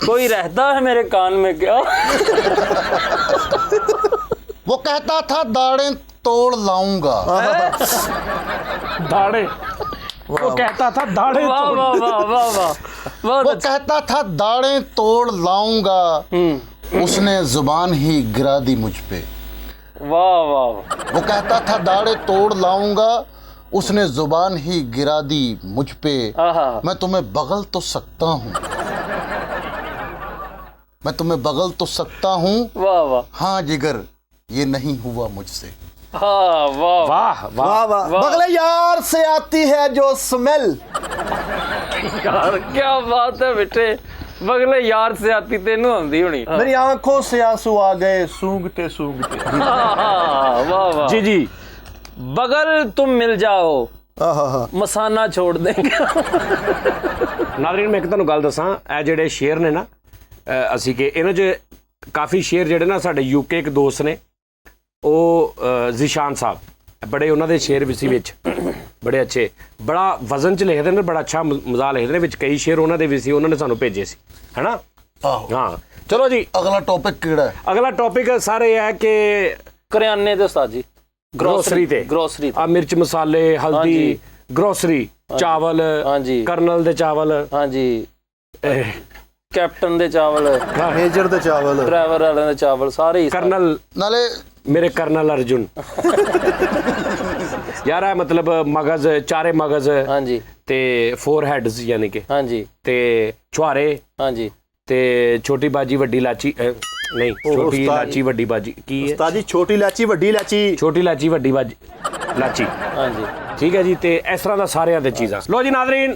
कोई रहता है मेरे कान में क्या। वो कहता था दाढ़ें तोड़ लाऊंगा। दाढ़े वो कहता था दाढ़े वाह तोड़। वाह वाह वाह वाह बहुत वो अच्छा। कहता था दाढ़ें तोड़ लाऊंगा। उसने जुबान ही गिरा दी मुझ पे। वाह वाह वाह। वो कहता था दाढ़ें तोड़ लाऊंगा। उसने जुबान ही गिरा दी मुझ पे। आहा मैं तुम्हें बगल तो सकता हूँ, मैं तुम्हें बगल तो सकता हूँ। वाह वाह हाँ जिगर ये नहीं हुआ मुझसे। हाँ वाह वाह वाह। वाह वाह। वाह। बगले यार से आती है जो स्मेल। यार क्या बात है बेटे। बगले यार से आती तेनू आंदी होनी। मेरी आंखों से आंसू आ गए सूंघते सूंघते। वाह वाह। जी जी। बगल तुम मिल जाओ आहा मसाना छोड़ देंगे। ਨਾਜ਼ਰੀਨ ਮੈਂ ਇੱਕ ਤੁਹਾਨੂੰ ਗੱਲ ਦੱਸਾਂ ਇਹ ਜਿਹੜੇ ਸ਼ੇਰ ਨੇ ਨਾ ਅਸੀਂ ਕਿ ਇਹਨਾਂ 'ਚ ਕਾਫੀ ਸ਼ੇਰ ਜਿਹੜੇ ਨਾ ਸਾਡੇ ਯੂਕੇ ਇੱਕ ਦੋਸਤ ਨੇ ਉਹ ਜ਼ਿਸ਼ਾਨ ਸਾਹਿਬ ਬੜੇ ਉਹਨਾਂ ਦੇ ਸ਼ੇਰ ਵੀ ਸੀ ਵਿੱਚ ਬੜੇ ਅੱਛੇ ਬੜਾ ਵਜ਼ਨ ਚ ਲਿਖਦੇ ਨੇ ਬੜਾ ਅੱਛਾ ਮਜ਼ਾ ਲਿਖਦੇ ਨੇ ਵਿੱਚ ਕਈ ਸ਼ੇਰ ਉਹਨਾਂ ਦੇ ਵੀ ਸੀ ਉਹਨਾਂ ਨੇ ਸਾਨੂੰ ਭੇਜੇ ਸੀ ਹੈਨਾ ਆਹੋ ਹਾਂ ਚਲੋ ਜੀ ਅਗਲਾ ਟੌਪਿਕ ਕਿਹੜਾ ਹੈ ਅਗਲਾ ਟੌਪਿਕ ਸਾਰੇ ਹੈ ਕਿ ਕਰਿਆਨੇ ਦੇ ਉਸਤਾਦ ਜੀ ਗਰੋਸਰੀ ਤੇ ਆ ਮਿਰਚ ਮਸਾਲੇ ਹਲਦੀ ਗਰੋਸਰੀ ਚਾਵਲ ਹਾਂਜੀ ਕਰਨਲ ਦੇ ਚਾਵਲ ਹਾਂਜੀ ਕੈਪਟਨ ਦੇ ਚਾਵਲ ਮੇਜਰ ਦੇ ਚਾਵਲ ਡਰਾਈਵਰ ਵਾਲਿਆਂ ਦੇ ਚਾਵਲ ਸਾਰੇ ਹੀ ਕਰਨਲ ਨਾਲੇ ਮੇਰੇ ਕਰਨਲ ਅਰਜੁਨ ਯਾਰ ਹੈ ਮਤਲਬ ਮਗਜ਼ ਚਾਰੇ ਮਗਜ਼ ਹਾਂਜੀ ਤੇ 4 ਹੈਡਸ ਯਾਨੀ ਕਿ ਹਾਂਜੀ ਤੇ ਛੁਹਾਰੇ ਹਾਂਜੀ ਤੇ ਛੋਟੀ ਬਾਜੀ ਵੱਡੀ ਲਾਚੀ ਨਹੀਂ ਛੋਟੀ ਲਾਚੀ ਵੱਡੀ ਬਾਜੀ ਕੀ ਹੈ ਉਸਤਾਦ ਜੀ ਛੋਟੀ ਇਲਾਚੀ ਵੱਡੀ ਇਲਾਚੀ ਛੋਟੀ ਇਲਾਚੀ ਵੱਡੀ ਬਾਜੀ ਲਾਚੀ ਹਾਂਜੀ ਠੀਕ ਹੈ ਜੀ ਤੇ ਇਸ ਤਰ੍ਹਾਂ ਦਾ ਸਾਰਿਆਂ ਦੇ ਚੀਜ਼ਾਂ ਲੋ ਜੀ Nazreen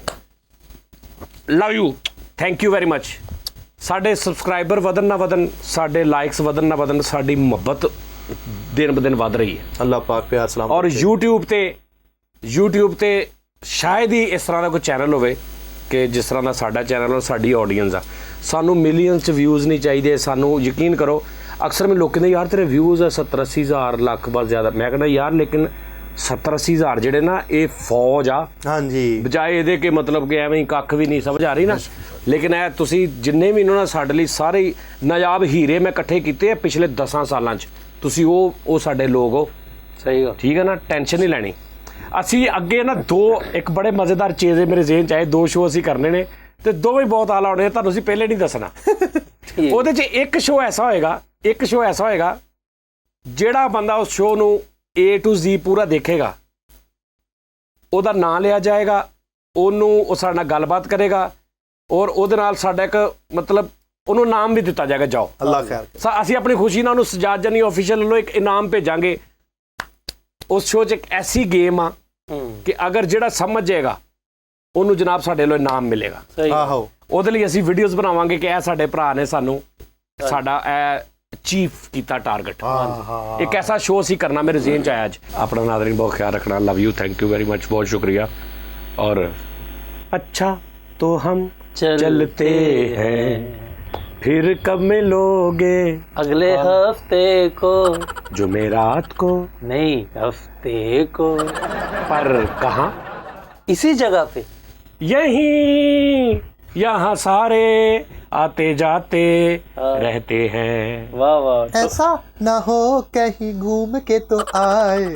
love you thank you very much ਸਾਡੇ ਸਬਸਕ੍ਰਾਈਬਰ ਵਧਣ ਨਾ ਵਧਣ ਸਾਡੇ ਲਾਈਕਸ ਵਧਣ ਨਾ ਵਧਣ ਸਾਡੀ ਮੁਹੱਬਤ ਦਿਨ ਬ ਦਿਨ ਵੱਧ ਰਹੀ ਹੈ ਅੱਲਾਹ ਪਾਕ ਪਿਆਰ ਸਲਾਮ ਔਰ YouTube ਤੇ ਸ਼ਾਇਦ ਹੀ ਇਸ ਤਰ੍ਹਾਂ ਦਾ ਕੋਈ ਚੈਨਲ ਹੋਵੇ ਕਿ ਜਿਸ ਤਰ੍ਹਾਂ ਦਾ ਸਾਡਾ ਚੈਨਲ ਔਰ ਸਾਡੀ ਆਡੀਅנס ਆ ਸਾਨੂੰ ਮਿਲੀਅਨਸ 'ਚ ਵਿਊਜ਼ ਨਹੀਂ ਚਾਹੀਦੇ ਸਾਨੂੰ ਯਕੀਨ ਕਰੋ ਅਕਸਰ ਮੈਂ ਲੋਕਾਂ ਦੇ ਯਾਰ ਤੇਰੇ ਵਿਊਜ਼ 70-80 ਹਜ਼ਾਰ ਲੱਖ ਬਹੁਤ ਜ਼ਿਆਦਾ ਮੈਂ ਕਹਿੰਦਾ ਯਾਰ ਲੇਕਿਨ 70-80 ਹਜ਼ਾਰ ਜਿਹੜੇ ਨਾ ਇਹ ਫੌਜ ਆ ਹਾਂਜੀ ਬਜਾਏ ਇਹਦੇ ਕਿ ਮਤਲਬ ਕਿ ਐਵੇਂ ਹੀ ਕੱਖ ਵੀ ਨਹੀਂ ਸਮਝ ਆ ਰਹੀ ਨਾ ਲੇਕਿਨ ਇਹ ਤੁਸੀਂ ਜਿੰਨੇ ਵੀ ਇਹਨਾਂ ਨਾਲ ਸਾਡੇ ਲਈ ਸਾਰੇ ਹੀ ਨਾਯਾਬ ਹੀਰੇ ਮੈਂ ਇਕੱਠੇ ਕੀਤੇ ਆ ਪਿਛਲੇ 10 ਸਾਲਾਂ 'ਚ ਤੁਸੀਂ ਉਹ ਸਾਡੇ ਲੋਕ ਹੋ ਸਹੀ ਗੱਲ ਠੀਕ ਹੈ ਨਾ ਟੈਨਸ਼ਨ ਨਹੀਂ ਲੈਣੀ ਅਸੀਂ ਅੱਗੇ ਨਾ ਇੱਕ ਬੜੇ ਮਜ਼ੇਦਾਰ ਚੀਜ਼ ਮੇਰੇ ਜ਼ਿਹਨ 'ਚ ਆਏ 2 ਸ਼ੋਅ ਅਸੀਂ ਕਰਨੇ ਨੇ ਤੇ ਦੋਵੇਂ ਬਹੁਤ ਆਲਾ ਹੋਣੇ ਤੁਹਾਨੂੰ ਅਸੀਂ ਪਹਿਲੇ ਨਹੀਂ ਦੱਸਣਾ ਉਹਦੇ 'ਚ ਇੱਕ ਸ਼ੋਅ ਐਸਾ ਹੋਏਗਾ ਜਿਹੜਾ ਬੰਦਾ ਉਸ ਸ਼ੋਅ ਨੂੰ A to Z ਪੂਰਾ ਦੇਖੇਗਾ ਉਹਦਾ ਨਾਂ ਲਿਆ ਜਾਏਗਾ ਉਹ ਸਾਡੇ ਨਾਲ ਗੱਲਬਾਤ ਕਰੇਗਾ ਔਰ ਉਹਦੇ ਨਾਲ ਸਾਡਾ ਇੱਕ ਮਤਲਬ ਉਹਨੂੰ ਇਨਾਮ ਵੀ ਦਿੱਤਾ ਜਾਏਗਾ ਜਾਓ ਅੱਲਾਹ ਖੈਰ ਅਸੀਂ ਆਪਣੀ ਖੁਸ਼ੀ ਨਾਲ ਉਹਨੂੰ ਸਜਾਦ ਜਾਨੀ ਆਫੀਸ਼ੀਅਲ ਵੱਲੋਂ ਇੱਕ ਇਨਾਮ ਭੇਜਾਂਗੇ ਉਸ ਸ਼ੋਅ 'ਚ ਇੱਕ ਐਸੀ ਗੇਮ ਆ ਕਿ ਅਗਰ ਜਿਹੜਾ ਸਮਝ ਜਾਏਗਾ ਉਹਨੂੰ ਜਨਾਬ ਸਾਡੇ ਵੱਲੋਂ ਇਨਾਮ ਮਿਲੇਗਾ ਆਹੋ ਉਹਦੇ ਲਈ ਅਸੀਂ ਵੀਡੀਓਜ਼ ਬਣਾਵਾਂਗੇ ਕਿ ਇਹ ਸਾਡੇ ਭਰਾ ਨੇ ਸਾਨੂੰ ਸਾਡਾ ਇਹ ਅਚੀਵ ਕੀਤਾ ਟਾਰਗੇਟ ਇੱਕ ਐਸਾ ਸ਼ੋਅ ਅਸੀਂ ਕਰਨਾ ਮੇਰੇ ਜ਼ਿਹਨ 'ਚ ਆਇਆ ਅੱਜ ਆਪਣਾ ਨਾਜ਼ਰੀਨ ਬਹੁਤ ਖਿਆਲ ਰੱਖਣਾ love you thank you very much ਬਹੁਤ ਸ਼ੁਕਰੀਆ और अच्छा तो हम चलते हैं फिर कब मिलोगे अगले हफ्ते को जुमेरात को नहीं हफ्ते को पर कहाँ इसी जगह पे यहीं यहाँ सारे आते जाते रहते हैं वाह वाह ऐसा ना हो कहीं घूम के तो आए